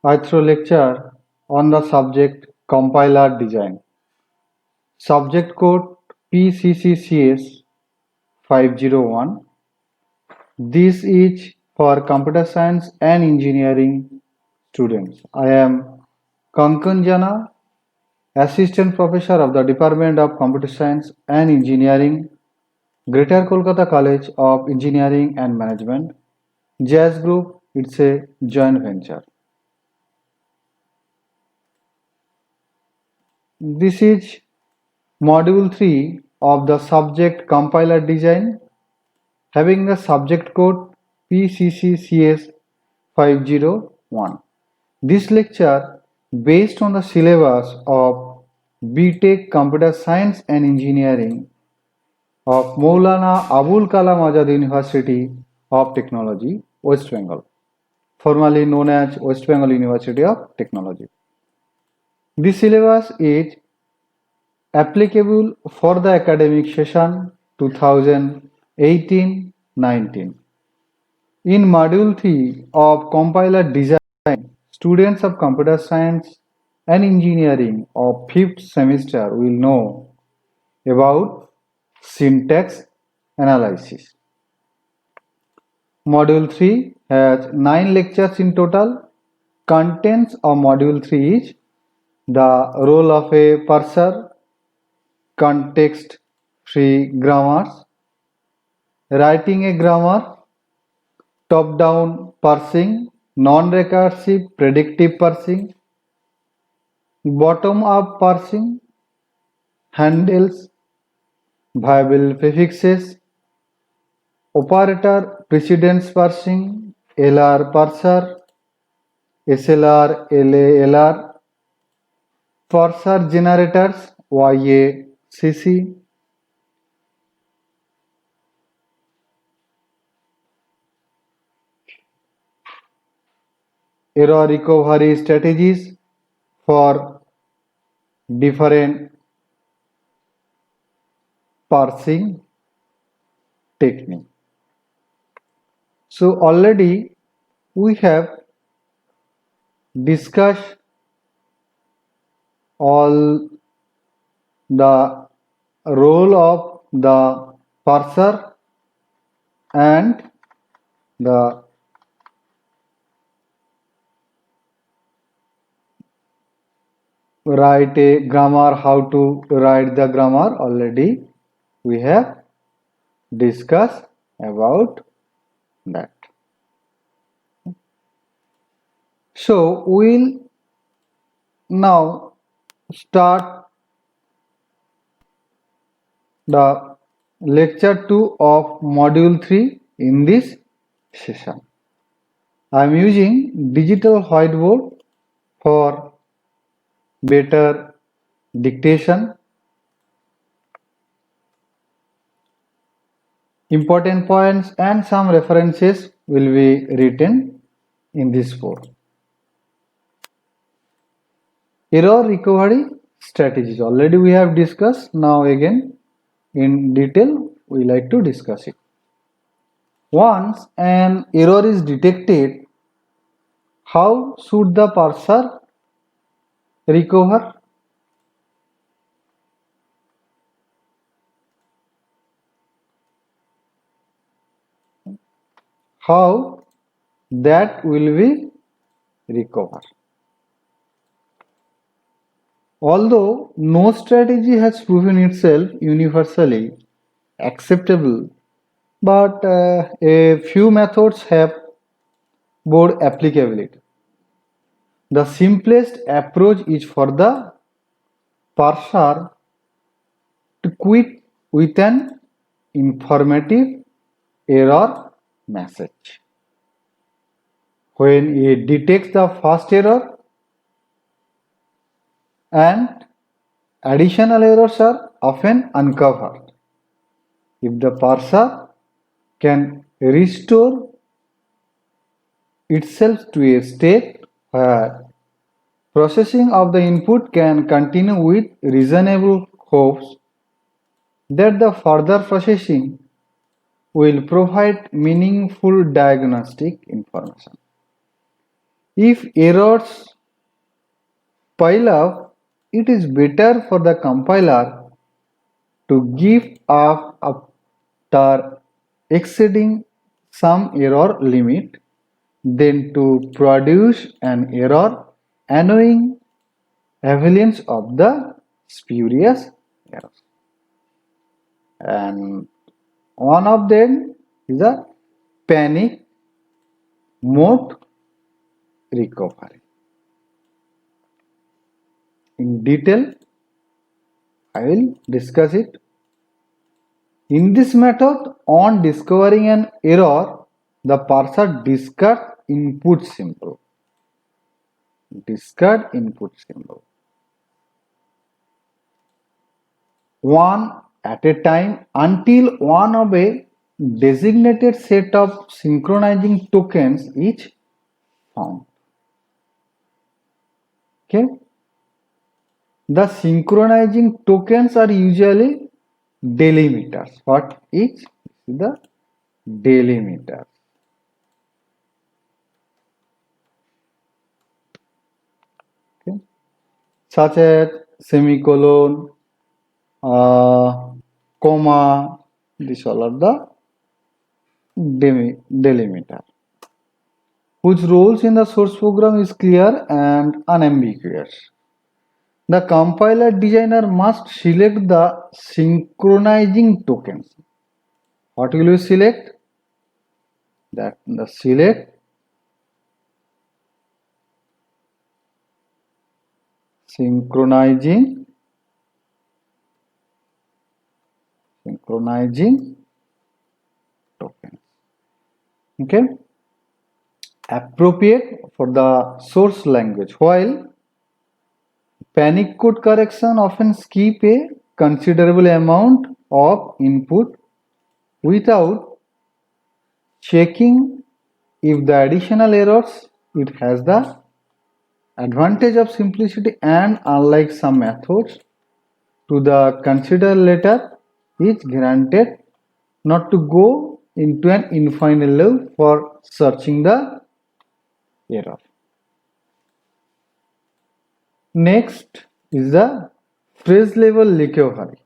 I throw lecture on the subject compiler design. Subject code PCCCS 501. This is for computer science and engineering students. I am Kankan Jana, Assistant Professor of the Department of Computer Science and Engineering, Greater Kolkata College of Engineering and Management. Jazz Group, it's a joint venture. This is Module 3 of the subject compiler design having the subject code PCCCS 501. This lecture based on the syllabus of BTech Computer Science and Engineering of Maulana Abul Kalam Azad University of Technology, West Bengal, formerly known as West Bengal University of Technology. This syllabus is applicable for the academic session 2018-19. In Module 3 of Compiler Design, students of Computer Science and Engineering of 5th semester will know about syntax analysis. Module 3 has 9 lectures in total. Contents of Module 3 is the role of a parser, context-free grammars, writing a grammar, top-down parsing, non-recursive predictive parsing, bottom-up parsing, handles, viable prefixes, operator precedence parsing, LR parser, SLR, LALR, parser generators, YACC, error recovery strategies for different parsing technique. So already we have discussed all the role of the parser and the write a grammar, how to write the grammar. Already we have discussed about that. So we'll now start the lecture 2 of module 3 in this session. I am using digital whiteboard for better dictation. Important points and some references will be written in this board. Error recovery strategies already we have discussed. Now again in detail we like to discuss it. Once an error is detected, how should the parser recover? How that will be recovered? Although no strategy has proven itself universally acceptable, but a few methods have broad applicability. The simplest approach is for the parser to quit with an informative error message. When it detects the first error and additional errors are often uncovered. If the parser can restore itself to a state where processing of the input can continue with reasonable hopes that the further processing will provide meaningful diagnostic information. If errors pile up, it is better for the compiler to give up after exceeding some error limit than to produce an error annoying avalanche of the spurious errors. And one of them is a panic mode recovery. In detail, I will discuss it. In this method, on discovering an error, the parser discards input symbol. Discard input symbol. One at a time until one of a designated set of synchronizing tokens is found. Okay. The synchronizing tokens are usually delimiters. What is the delimiter? Okay. Such as semicolon, comma, these all are the delimiter, whose roles in the source program is clear and unambiguous. The compiler designer must select the synchronizing tokens. What will you select? That the select synchronizing tokens. Okay, appropriate for the source language. While panic code correction often skip a considerable amount of input without checking if the additional errors, it has the advantage of simplicity, and unlike some methods, to the consider letter is granted not to go into an infinite loop for searching the error. Next is the phrase level recovery.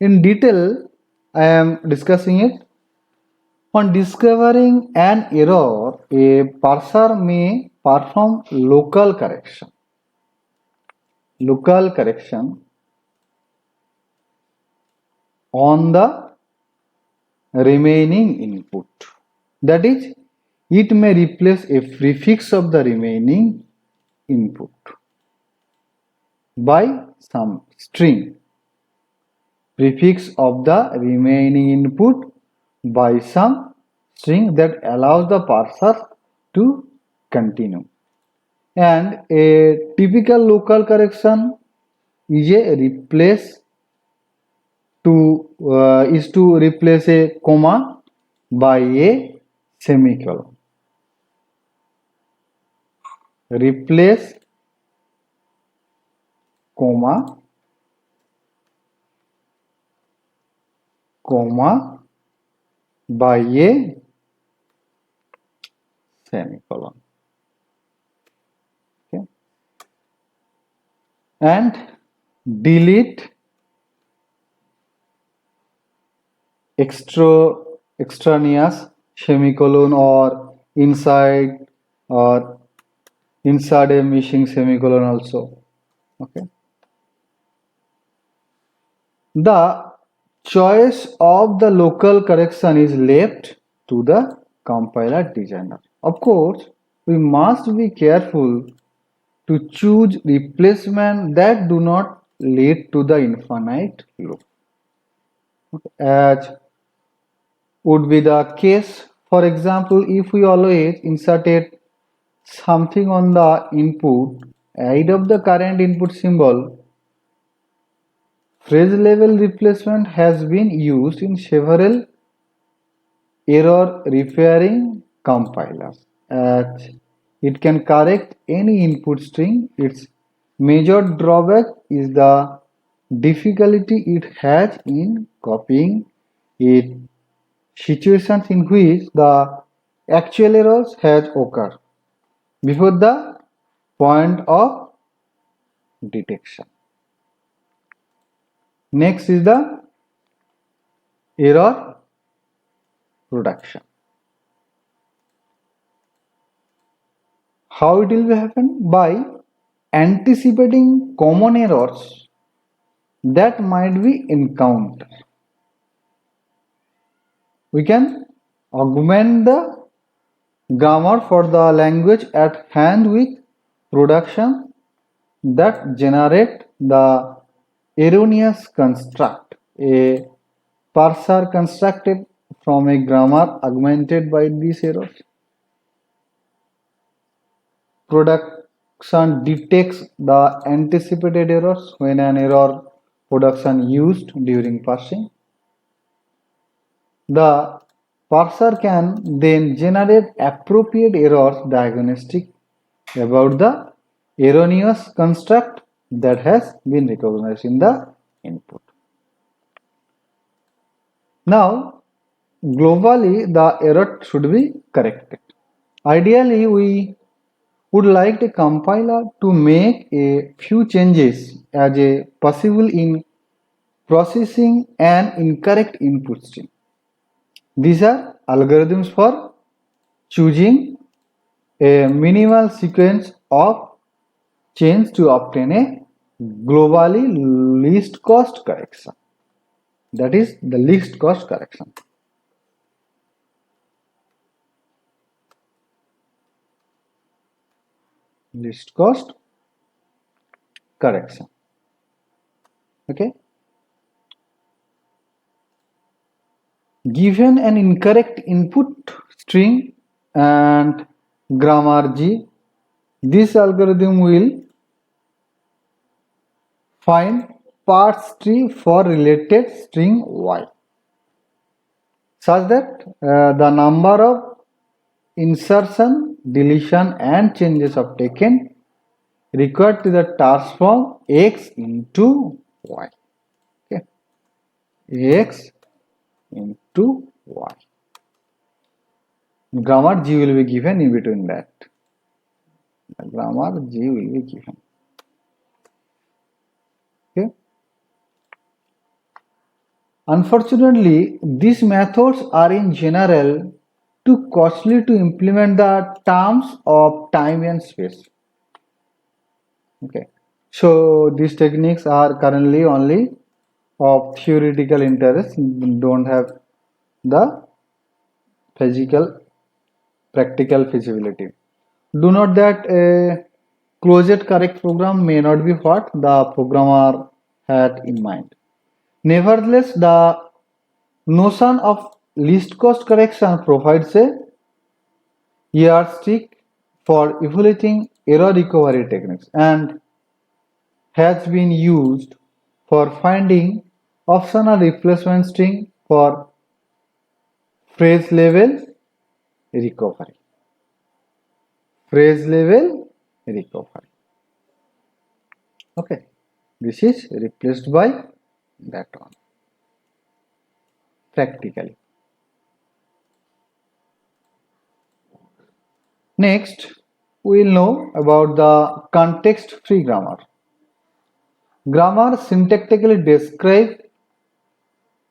In detail, I am discussing it. On discovering an error, a parser may perform local correction on the remaining input. That is, it may replace a prefix of the remaining input by some string. Prefix of the remaining input by some string that allows the parser to continue. And a typical local correction is to replace a comma by a semicolon. Replace comma by a semicolon. Okay. And delete extraneous semicolon or inside a missing semicolon also. Okay. The choice of the local correction is left to the compiler designer. Of course, we must be careful to choose replacement that do not lead to the infinite loop, as would be the case. For example, if we always inserted something on the input ahead of the current input symbol, phrase level replacement has been used in several error repairing compilers, as it can correct any input string. Its major drawback is the difficulty it has in copying it. Situations in which the actual errors has occurred before the point of detection. Next is the error production. How it will happen? By anticipating common errors that might be encountered. We can augment the grammar for the language at hand with production that generate the erroneous construct. A parser constructed from a grammar augmented by these errors. Production detects the anticipated errors when an error production used during parsing. The parser can then generate appropriate errors diagnostic about the erroneous construct that has been recognized in the input. Now, globally, the error should be corrected. Ideally, we would like the compiler to make a few changes as a possible in processing an incorrect input stream. These are algorithms for choosing a minimal sequence of chains to obtain a globally least cost correction. That is the least cost correction. Least cost correction. Okay. Given an incorrect input string and grammar G, this algorithm will find parse tree for related string Y such that the number of insertion, deletion and changes of taken required to the transform X into Y. Okay. X into Y. Grammar G will be given in between that. The grammar G will be given. Okay. Unfortunately, these methods are in general too costly to implement the terms of time and space. Okay. So these techniques are currently only of theoretical interest, don't have the physical practical feasibility. Do note that a closed correct program may not be what the programmer had in mind. Nevertheless, the notion of least cost correction provides a yardstick for evaluating error recovery techniques and has been used for finding optional replacement string for phrase level recovery. Phrase level recovery. Okay, this is replaced by that one practically. Next, we will know about the context-free grammar. Grammar syntactically describes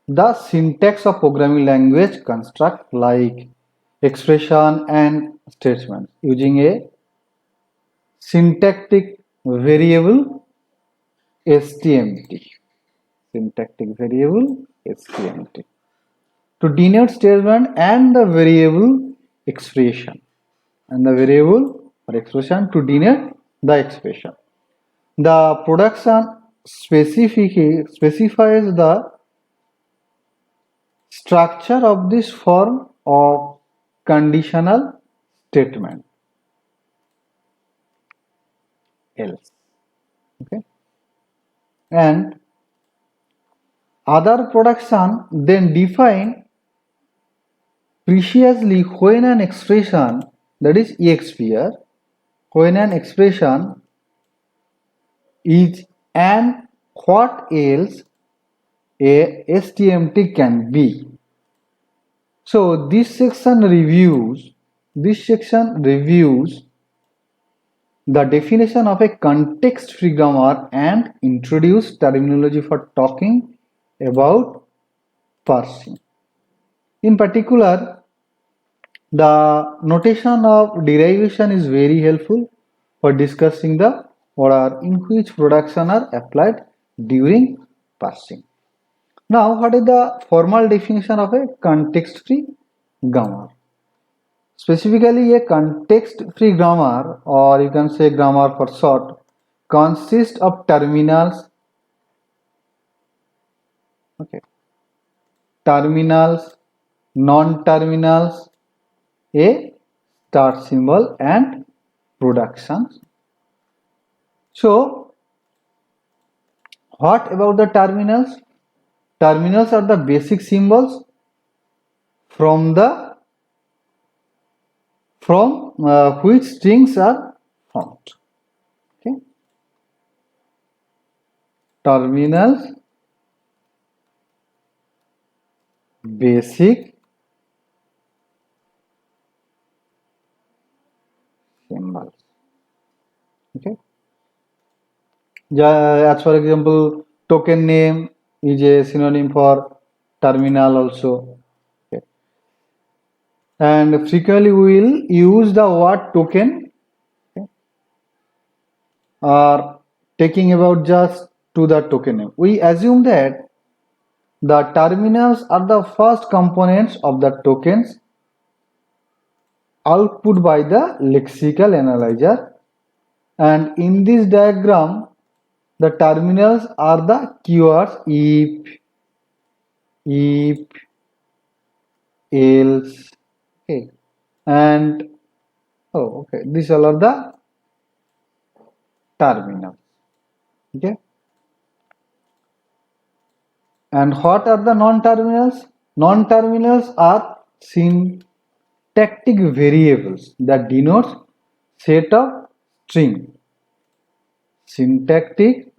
the syntax of programming language construct like expression and statements using a syntactic variable STMT. Syntactic variable STMT to denote statement and the variable expression and the variable or expression to denote the expression. The production specifies the structure of this form of conditional statement else. Okay, and other production then define precisely when an expression, that is EXPR, when an expression is and what else a STMT can be. So this section reviews This section reviews the definition of a context-free grammar and introduce terminology for talking about parsing. In particular, the notation of derivation is very helpful for discussing the order in which production are applied during parsing. Now, what is the formal definition of a context-free grammar? Specifically, a context-free grammar, or you can say grammar for short, consists of terminals, non-terminals, a start symbol, and productions. So, what about the terminals? Terminals are the basic symbols from which strings are formed. Okay. Terminals, basic symbols. Okay. As for example, token name is a synonym for terminal also. Okay. And frequently we will use the word token, okay, or taking about just to the token name. We assume that the terminals are the first components of the tokens output by the lexical analyzer, and in this diagram the terminals are the keywords if, else, okay, and these all are the terminals. Okay. And what are the non-terminals? Non-terminals are syntactic variables that denotes set of string. Syntactic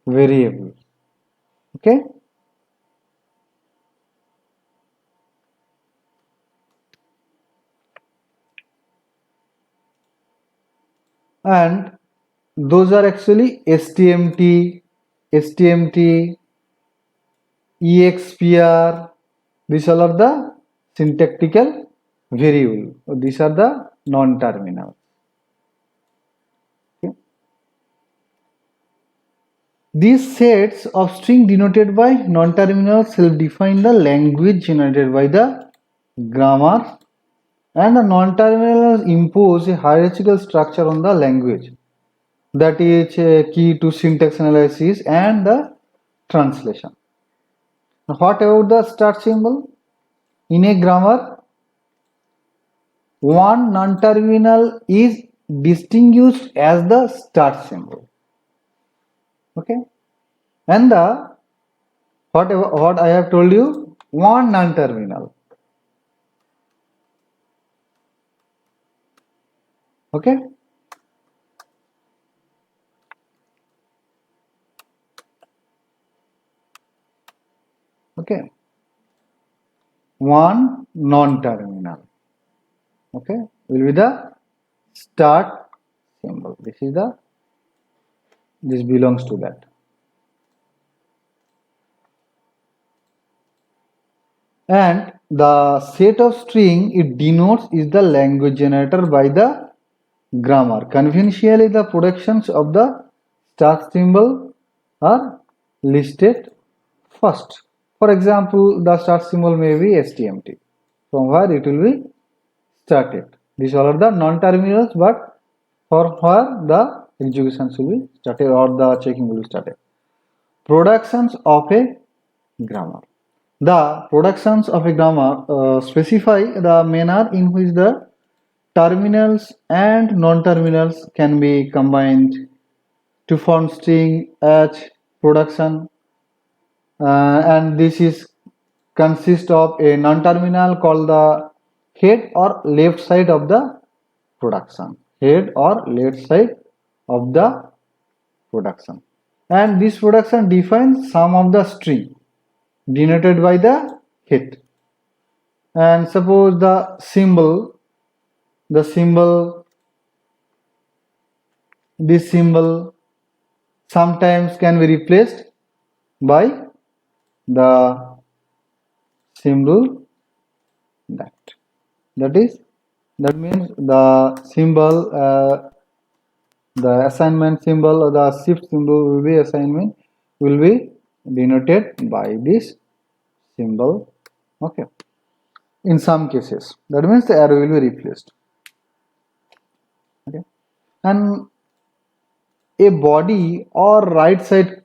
variables. Okay. And those are actually STMT, EXPR. These all are the syntactical variable. These are the non-terminals. Okay. These sets of string denoted by non-terminals self-define the language generated by the grammar, and the non-terminals impose a hierarchical structure on the language that is key to syntax analysis and the translation. What about the start symbol? In a grammar, one non-terminal is distinguished as the start symbol. Okay, and the what I have told you, one non-terminal. Okay. Okay. One non-terminal. Okay, will be the start symbol. This belongs to that. And the set of string it denotes is the language generator by the grammar. Conventionally, the productions of the start symbol are listed first. For example, the start symbol may be STMT, from where it will be started. These all are the non-terminals, but for where the executions will be started or the checking will be started. Productions of a grammar. The productions of a grammar specify the manner in which the terminals and non-terminals can be combined to form string H production, and this is consist of a non-terminal called the head or left side of the production. Head or left side of the production. and this production defines sum of the string denoted by the head. And suppose the symbol, this symbol sometimes can be replaced by the symbol that means the symbol, the assignment symbol or the shift symbol will be denoted by this symbol. Okay, in some cases that means the arrow will be replaced. Okay, and a body or right side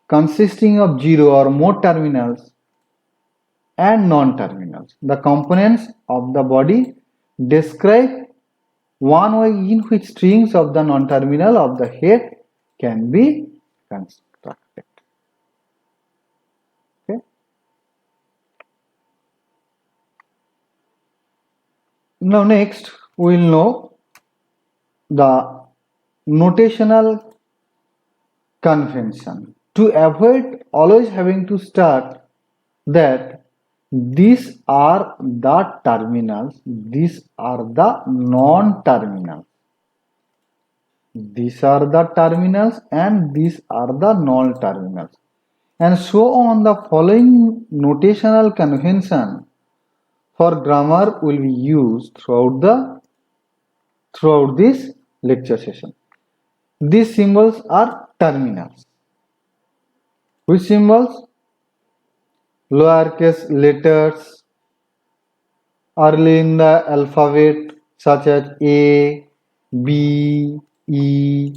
consisting of zero or more terminals and non-terminals. The components of the body describe one way in which strings of the non-terminal of the head can be constructed. Okay. Now next we will know the notational convention. To avoid always having to start that these are the terminals, these are the non-terminals. These are the terminals and these are the non-terminals. And so on, the following notational convention for grammar will be used throughout this lecture session. These symbols are terminals. Which symbols? Lowercase letters early in the alphabet such as A, B, E,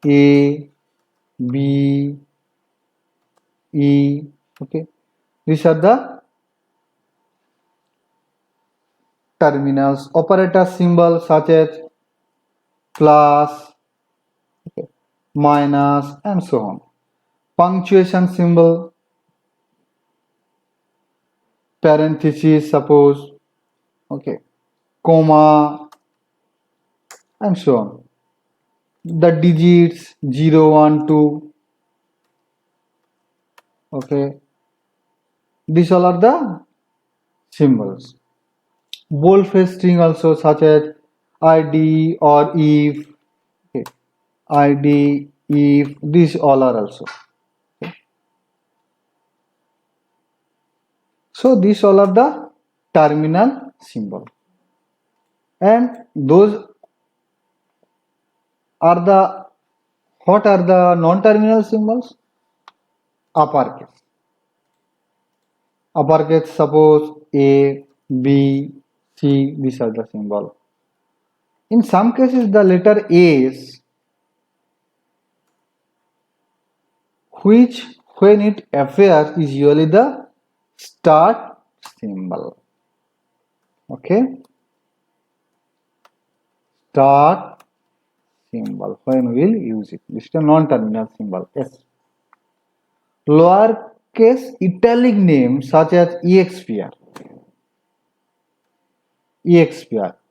A, B, E. Okay, these are the terminals. Operator symbols such as plus, okay, minus, and so on. Punctuation symbol, parenthesis, suppose, okay, comma, and so on. The digits 0, 1, 2. Okay, these all are the symbols. Boldface string also such as ID or if. Okay, ID, if, these all are also. Okay. So these all are the terminal symbol, and those are the, what are the non-terminal symbols? Uppercase. Uppercase, suppose A, B, C, these are the symbol. In some cases the letter A's, which when it appears is usually the start symbol. Okay, start symbol, when we will use it. This is a non-terminal symbol. S. Lowercase italic names such as expr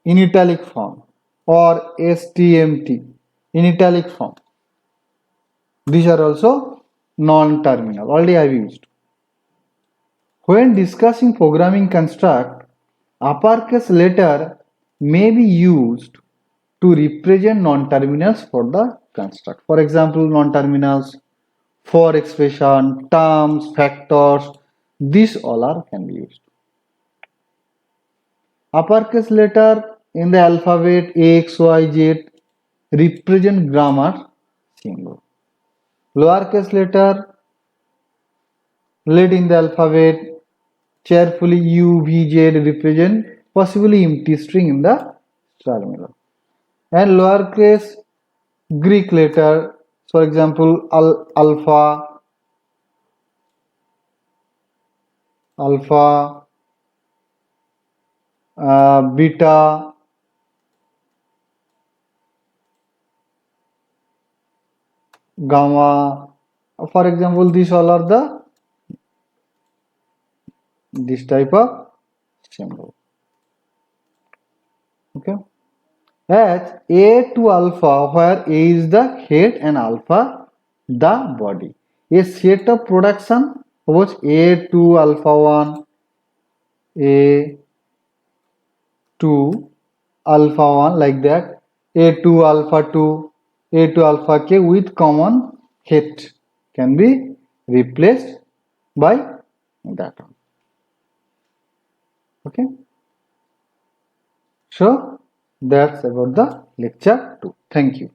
in italic form or stmt in italic form. These are also non-terminal. Already I have used. When discussing programming construct, uppercase letter may be used to represent non-terminals for the construct. For example, non-terminals for expression, terms, factors, these all are can be used. Uppercase letter in the alphabet X, Y, Z represent grammar symbol. Lowercase letter led in the alphabet cheerfully U, V, Z represent possibly empty string in the terminal. And lowercase Greek letter, for example, alpha, beta, gamma. For example, these all are the this type of symbol. Okay, as A to alpha, where A is the head and alpha the body. A set of production was A2 alpha 1, A2 alpha 1 like that, A2 alpha 2, A2 alpha k with common head can be replaced by that one. Okay. So that's about the lecture 2. Thank you.